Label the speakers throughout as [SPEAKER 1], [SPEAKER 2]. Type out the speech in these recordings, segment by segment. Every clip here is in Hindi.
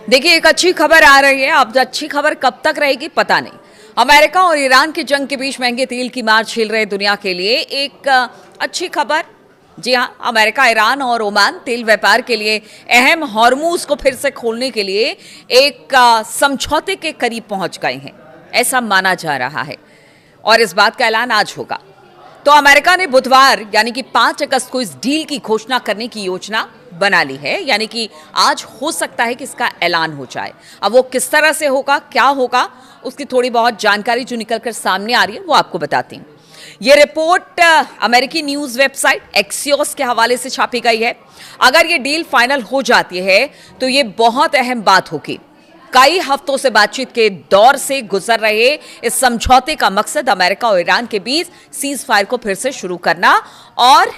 [SPEAKER 1] देखिए, एक अच्छी खबर आ रही है। अब अच्छी खबर कब तक रहेगी पता नहीं। अमेरिका और ईरान की जंग के बीच महंगे तेल की मार झेल रहे दुनिया के लिए एक अच्छी खबर। जी हाँ, अमेरिका, ईरान और ओमान तेल व्यापार के लिए अहम हॉर्मूज को फिर से खोलने के लिए एक समझौते के करीब पहुंच गए हैं, ऐसा माना जा रहा है। और इस बात का ऐलान आज होगा। तो अमेरिका ने बुधवार यानी कि 5 अगस्त को इस डील की घोषणा करने की योजना बना ली है, यानी कि आज हो सकता है कि इसका ऐलान हो जाए। अब वो किस तरह से होगा, क्या होगा, उसकी थोड़ी बहुत जानकारी जो निकलकर सामने आ रही है वो आपको बताती हूँ। ये रिपोर्ट अमेरिकी न्यूज वेबसाइट एक्सियोस के हवाले से छापी गई है। अगर ये डील फाइनल हो जाती है तो ये बहुत अहम बात होगी। कई हफ्तों से बातचीत के दौर से गुजर रहे इस समझौते का मकसद अमेरिका और ईरान के बीच सीज फायर को फिर से शुरू करना और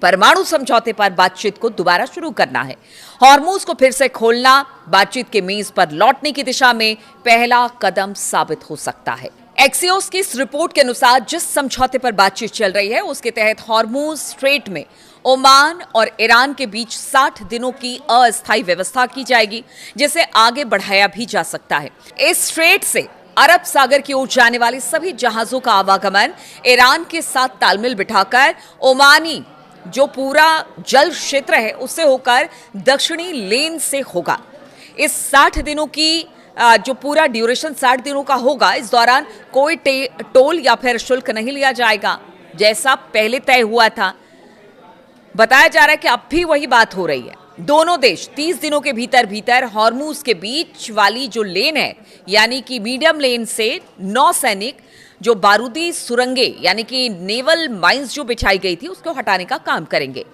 [SPEAKER 1] परमाणु समझौते पर बातचीत को दोबारा शुरू करना है। हॉर्मूज को फिर से खोलना बातचीत के मेज पर लौटने की दिशा में पहला कदम साबित हो सकता है। एक्सियोस की इस रिपोर्ट के अनुसार जिस समझौते पर बातचीत चल रही है उसके तहत हॉर्मूज स्ट्रेट में ओमान और ईरान के बीच 60 दिनों की अस्थायी व्यवस्था की जाएगी, जिसे आगे बढ़ाया भी जा सकता है। इस स्ट्रेट से अरब सागर की ओर जाने वाले सभी जहाजों का आवागमन ईरान के साथ तालमेल बिठाकर ओमानी जो पूरा जल क्षेत्र है उससे होकर दक्षिणी लेन से होगा। इस 60 दिनों की जो पूरा ड्यूरेशन 60 दिनों का होगा, इस दौरान कोई टोल या फिर शुल्क नहीं लिया जाएगा, जैसा पहले तय हुआ था। बताया जा रहा है कि अब भी वही बात हो रही है। दोनों देश 30 दिनों के भीतर भीतर हॉर्मूज के बीच वाली जो लेन है, यानी कि मीडियम लेन से नौसैनिक जो बारूदी सुरंगे यानी कि नेवल माइंस जो बिछाई गई थी उसको हटाने का काम करेंगे।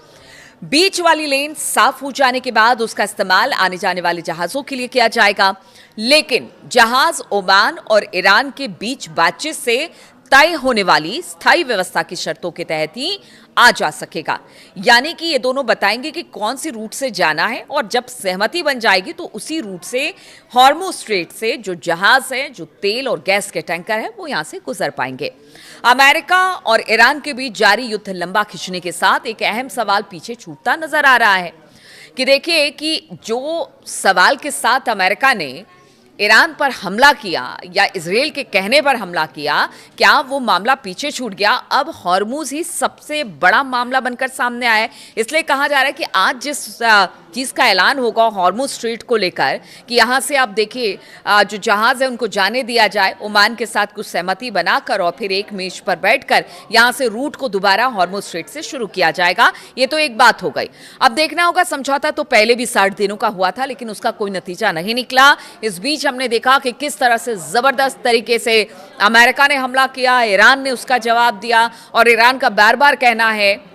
[SPEAKER 1] बीच वाली लेन साफ हो जाने के बाद उसका इस्तेमाल आने जाने वाले जहाजों के लिए किया जाएगा, लेकिन जहाज ओमान और ईरान के बीच बातचीत से तय होने वाली स्थायी व्यवस्था की शर्तों के तहत ही आ जा सकेगा। यानी कि ये दोनों बताएंगे कि कौन सी रूट से जाना है और जब सहमति बन जाएगी तो उसी रूट से हॉर्मूज स्ट्रेट से जो जहाज है, जो तेल और गैस के टैंकर है, वो यहां से गुजर पाएंगे। अमेरिका और ईरान के बीच जारी युद्ध लंबा खिंचने के साथ एक अहम सवाल पीछे छूटता नजर आ रहा है कि देखिए कि जो सवाल के साथ अमेरिका ने ईरान पर हमला किया या इजराइल के कहने पर हमला किया, क्या वो मामला पीछे छूट गया? अब हॉर्मूज ही सबसे बड़ा मामला बनकर सामने आया है। इसलिए कहा जा रहा है कि आज जिस चीज़ का ऐलान होगा हॉर्मूज स्ट्रेट को लेकर कि यहाँ से आप देखिए जो जहाज है उनको जाने दिया जाए, ओमान के साथ कुछ सहमति बनाकर और फिर एक मेज पर बैठकर यहाँ से रूट को दोबारा हॉर्मूज स्ट्रेट से शुरू किया जाएगा। ये तो एक बात हो गई। अब देखना होगा, समझौता तो पहले भी 60 दिनों का हुआ था लेकिन उसका कोई नतीजा नहीं निकला। इस बीच हमने देखा कि किस तरह से जबरदस्त तरीके से अमेरिका ने हमला किया, ईरान ने उसका जवाब दिया और ईरान का बार बार कहना है,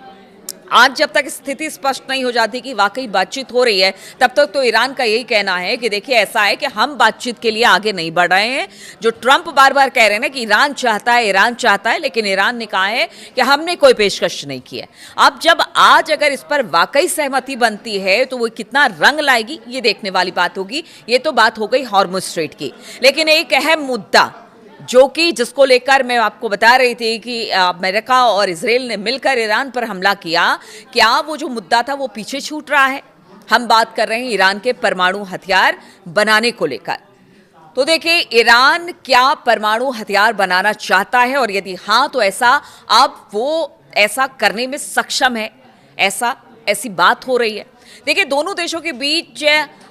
[SPEAKER 1] आज जब तक स्थिति स्पष्ट नहीं हो जाती कि वाकई बातचीत हो रही है तब तक तो ईरान का यही कहना है कि देखिए ऐसा है कि हम बातचीत के लिए आगे नहीं बढ़ रहे हैं। जो ट्रंप बार बार कह रहे हैं ना कि ईरान चाहता है, लेकिन ईरान ने कहा है कि हमने कोई पेशकश नहीं की है। अब जब आज अगर इस पर वाकई सहमति बनती है तो वो कितना रंग लाएगी ये देखने वाली बात होगी। ये तो बात हो गई हॉर्मूज स्ट्रेट की, लेकिन एक अहम मुद्दा जो कि जिसको लेकर मैं आपको बता रही थी कि अमेरिका और इजराइल ने मिलकर ईरान पर हमला किया, क्या वो जो मुद्दा था वो पीछे छूट रहा है? हम बात कर रहे हैं ईरान के परमाणु हथियार बनाने को लेकर। तो देखिए, ईरान क्या परमाणु हथियार बनाना चाहता है और यदि हाँ तो ऐसा अब वो ऐसा करने में सक्षम है, ऐसी बात हो रही है। देखिए, दोनों देशों के बीच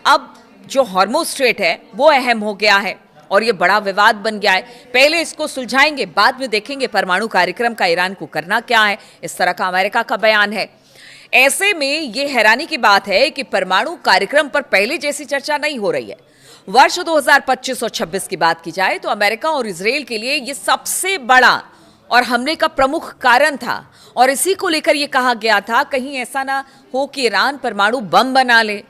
[SPEAKER 1] अब जो हॉर्मूज स्ट्रेट है वो अहम हो गया है और ये बड़ा विवाद बन गया है। पहले इसको सुलझाएंगे, बाद में देखेंगे परमाणु कार्यक्रम का ईरान को करना क्या है, इस तरह का अमेरिका का बयान है। ऐसे में ये हैरानी की बात है कि परमाणु कार्यक्रम पर पहले जैसी चर्चा नहीं हो रही है। वर्ष 2025 और 26 की बात की जाए तो अमेरिका और इजराइल के लिए ये सबसे बड़ा और हमले का प्रमुख कारण था और इसी को लेकर यह कहा गया था कहीं ऐसा ना हो कि ईरान परमाणु बम बना ले,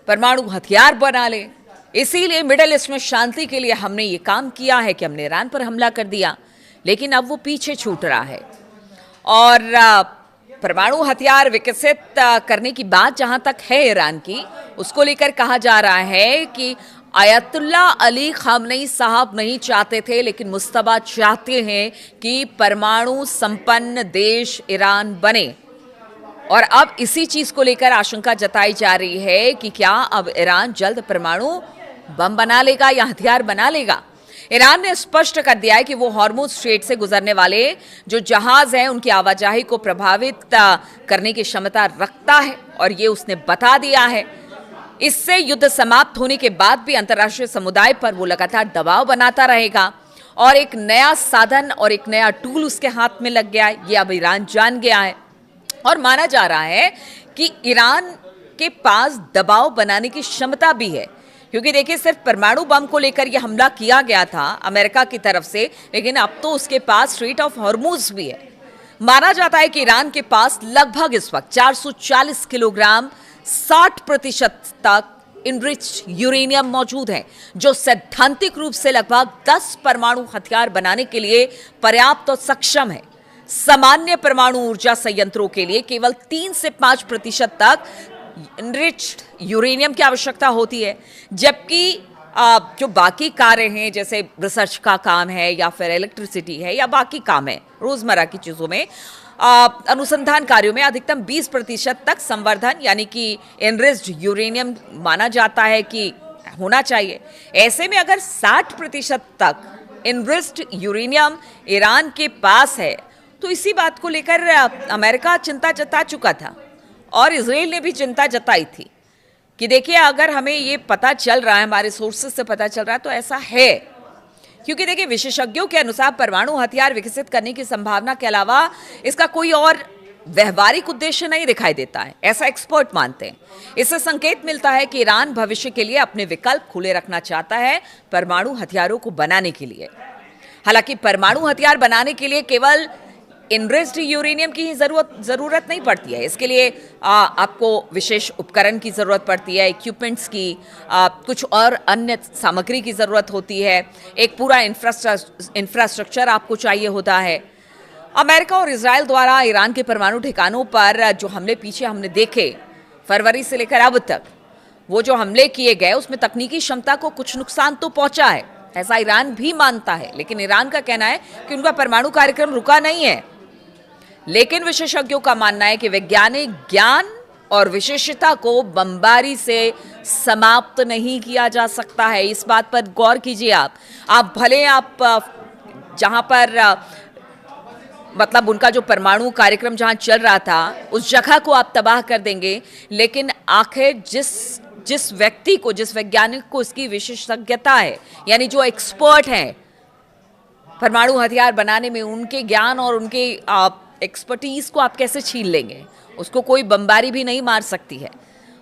[SPEAKER 1] परमाणु हथियार बना ले। इसीलिए मिडिल ईस्ट में शांति के लिए हमने ये काम किया है कि हमने ईरान पर हमला कर दिया, लेकिन अब वो पीछे छूट रहा है। और परमाणु हथियार विकसित करने की बात जहां तक है ईरान की, उसको लेकर कहा जा रहा है कि आयतुल्ला अली खामनेई साहब नहीं चाहते थे, लेकिन मुस्तफा चाहते हैं कि परमाणु संपन्न देश ईरान बने। और अब इसी चीज को लेकर आशंका जताई जा रही है कि क्या अब ईरान जल्द परमाणु बम बना लेगा या हथियार बना लेगा। ईरान ने स्पष्ट कर दिया है कि वो हॉर्मुज स्ट्रेट से गुजरने वाले जो जहाज हैं उनकी आवाजाही को प्रभावित करने की क्षमता रखता है और ये उसने बता दिया है। इससे युद्ध समाप्त होने के बाद भी अंतर्राष्ट्रीय समुदाय पर वो लगातार दबाव बनाता रहेगा और एक नया साधन और एक नया टूल उसके हाथ में लग गया है, ये अब ईरान जान गया है। और माना जा रहा है कि ईरान के पास दबाव बनाने की क्षमता भी है, क्योंकि देखिए सिर्फ परमाणु बम को लेकर यह हमला किया गया था अमेरिका की तरफ से, लेकिन अब तो उसके पास स्ट्रेट ऑफ हॉर्मुज भी है। माना जाता है कि ईरान के पास लगभग इस वक्त 440 किलोग्राम 60% तक इनरिच्ड यूरेनियम मौजूद है, जो सैद्धांतिक रूप से लगभग 10 परमाणु हथियार बनाने के लिए पर्याप्त और सक्षम है। सामान्य परमाणु ऊर्जा संयंत्रों के लिए केवल 3 से 5% तक इनरिच्ड यूरेनियम की आवश्यकता होती है, जबकि जो बाकी कार्य हैं जैसे रिसर्च का काम है या फिर इलेक्ट्रिसिटी है या बाकी काम है रोजमर्रा की चीजों में, अनुसंधान कार्यों में अधिकतम 20% तक संवर्धन यानी कि इनरिच्ड यूरेनियम माना जाता है कि होना चाहिए। ऐसे में अगर 60% तक इनरिच्ड यूरेनियम ईरान के पास है तो इसी बात को लेकर अमेरिका चिंता जता चुका था और इजराइल ने भी चिंता जताई थी कि देखिए अगर हमें ये पता चल रहा है, हमारे सोर्सेस से पता चल रहा है तो ऐसा है, क्योंकि देखिए विशेषज्ञों के अनुसार परमाणु हथियार विकसित करने की संभावना के अलावा इसका कोई और व्यवहारिक उद्देश्य नहीं दिखाई देता है, ऐसा एक्सपर्ट मानते हैं। इससे संकेत मिलता है कि ईरान भविष्य के लिए अपने विकल्प खुले रखना चाहता है परमाणु हथियारों को बनाने के लिए। हालांकि परमाणु हथियार बनाने के लिए केवल इनरिच्ड यूरेनियम की ही जरूरत नहीं पड़ती है, इसके लिए आपको विशेष उपकरण की जरूरत पड़ती है, इक्विपमेंट्स की, कुछ और अन्य सामग्री की जरूरत होती है, एक पूरा इंफ्रास्ट्रक्चर आपको चाहिए होता है। अमेरिका और इजराइल द्वारा ईरान के परमाणु ठिकानों पर जो हमले पीछे हमने देखे फरवरी से लेकर अब तक, वो जो हमले किए गए उसमें तकनीकी क्षमता को कुछ नुकसान तो पहुंचा है, ऐसा ईरान भी मानता है, लेकिन ईरान का कहना है कि उनका परमाणु कार्यक्रम रुका नहीं है। लेकिन विशेषज्ञों का मानना है कि वैज्ञानिक ज्ञान और विशेषता को बमबारी से समाप्त नहीं किया जा सकता है। इस बात पर गौर कीजिए आप भले आप जहां पर मतलब उनका जो परमाणु कार्यक्रम जहां चल रहा था उस जगह को आप तबाह कर देंगे, लेकिन आखिर जिस व्यक्ति को, जिस वैज्ञानिक को इसकी विशेषज्ञता है, यानी जो एक्सपर्ट हैं परमाणु हथियार बनाने में, उनके ज्ञान और उनके एक्सपर्टीज को आप कैसे छीन लेंगे? उसको कोई बमबारी भी नहीं मार सकती है।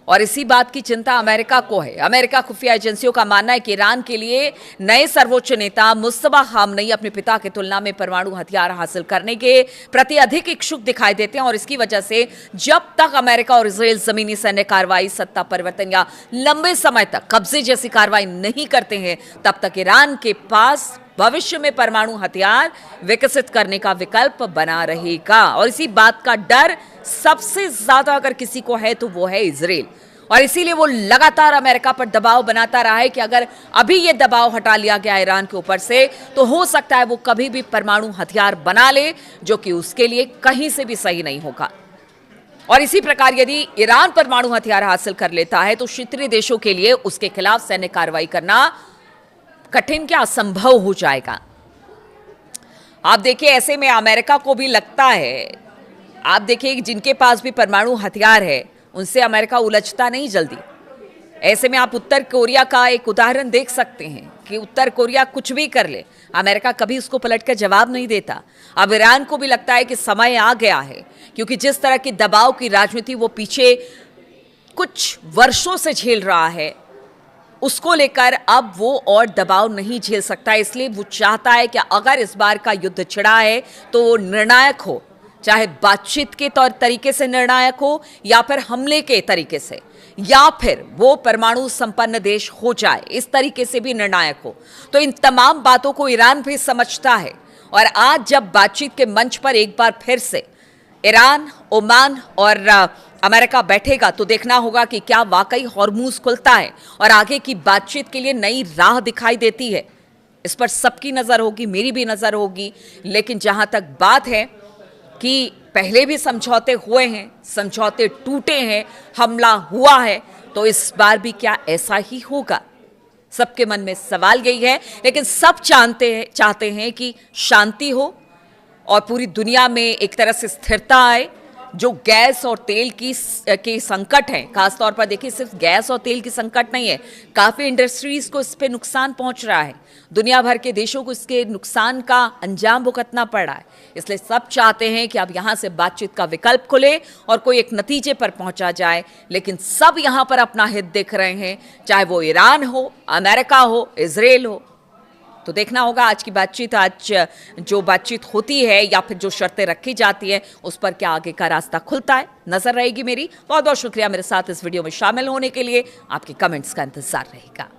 [SPEAKER 1] और इसी बात की चिंता अमेरिका को है। अमेरिका खुफिया एजेंसियों का मानना है कि ईरान के लिए नए सर्वोच्च नेता मुस्तफा खामनेई अपने पिता की तुलना में परमाणु हथियार हासिल करने के प्रति अधिक इच्छुक दिखाई देते हैं और इसकी वजह से जब तक अमेरिका और इजराइल जमीनी सैन्य कार्रवाई, सत्ता परिवर्तन या लंबे समय तक कब्जे जैसी कार्रवाई नहीं करते हैं, तब तक ईरान के पास भविष्य में परमाणु हथियार विकसित करने का विकल्प बना रहेगा। और इसी बात का डर सबसे ज्यादा अगर किसी को है तो वो है इजराइल, और इसीलिए वो लगातार अमेरिका पर दबाव बनाता रहा है कि अगर अभी ये दबाव हटा लिया गया ईरान के ऊपर से तो हो सकता है वो कभी भी परमाणु हथियार बना ले, जो कि उसके लिए कहीं से भी सही नहीं होगा। और इसी प्रकार यदि ईरान परमाणु हथियार हासिल कर लेता है तो क्षेत्रीय देशों के लिए उसके खिलाफ सैन्य कार्रवाई करना कठिन क्या असंभव हो जाएगा। आप देखिए ऐसे में अमेरिका को भी लगता है, आप देखिए जिनके पास भी परमाणु हथियार है उनसे अमेरिका उलझता नहीं जल्दी। ऐसे में आप उत्तर कोरिया का एक उदाहरण देख सकते हैं कि उत्तर कोरिया कुछ भी कर ले, अमेरिका कभी उसको पलटकर जवाब नहीं देता। अब ईरान को भी लगता है कि समय आ गया है, क्योंकि जिस तरह की दबाव की राजनीति वो पीछे कुछ वर्षों से झेल रहा है, उसको लेकर अब वो और दबाव नहीं झेल सकता। इसलिए वो चाहता है कि अगर इस बार का युद्ध छिड़ा है तो वो निर्णायक हो, चाहे बातचीत के तौर तरीके से निर्णायक हो या फिर हमले के तरीके से, या फिर वो परमाणु संपन्न देश हो जाए, इस तरीके से भी निर्णायक हो। तो इन तमाम बातों को ईरान भी समझता है। और आज जब बातचीत के मंच पर एक बार फिर से ईरान, ओमान और अमेरिका बैठेगा तो देखना होगा कि क्या वाकई हॉर्मुज खुलता है और आगे की बातचीत के लिए नई राह दिखाई देती है। इस पर सबकी नजर होगी, मेरी भी नजर होगी। लेकिन जहां तक बात है कि पहले भी समझौते हुए हैं, समझौते टूटे हैं, हमला हुआ है, तो इस बार भी क्या ऐसा ही होगा? सबके मन में सवाल यही है, लेकिन सब चाहते हैं कि शांति हो और पूरी दुनिया में एक तरह से स्थिरता आए। जो गैस और तेल के संकट है, खासतौर पर देखिए सिर्फ गैस और तेल की संकट नहीं है, काफ़ी इंडस्ट्रीज को इस पे नुकसान पहुंच रहा है, दुनिया भर के देशों को इसके नुकसान का अंजाम भुगतना पड़ रहा है। इसलिए सब चाहते हैं कि अब यहाँ से बातचीत का विकल्प खुले और कोई एक नतीजे पर पहुंचा जाए, लेकिन सब यहाँ पर अपना हित देख रहे हैं, चाहे वो ईरान हो, अमेरिका हो, इजराइल हो। तो देखना होगा आज की बातचीत, आज जो बातचीत होती है या फिर जो शर्तें रखी जाती है उस पर क्या आगे का रास्ता खुलता है, नजर रहेगी मेरी। बहुत बहुत शुक्रिया मेरे साथ इस वीडियो में शामिल होने के लिए। आपके कमेंट्स का इंतजार रहेगा।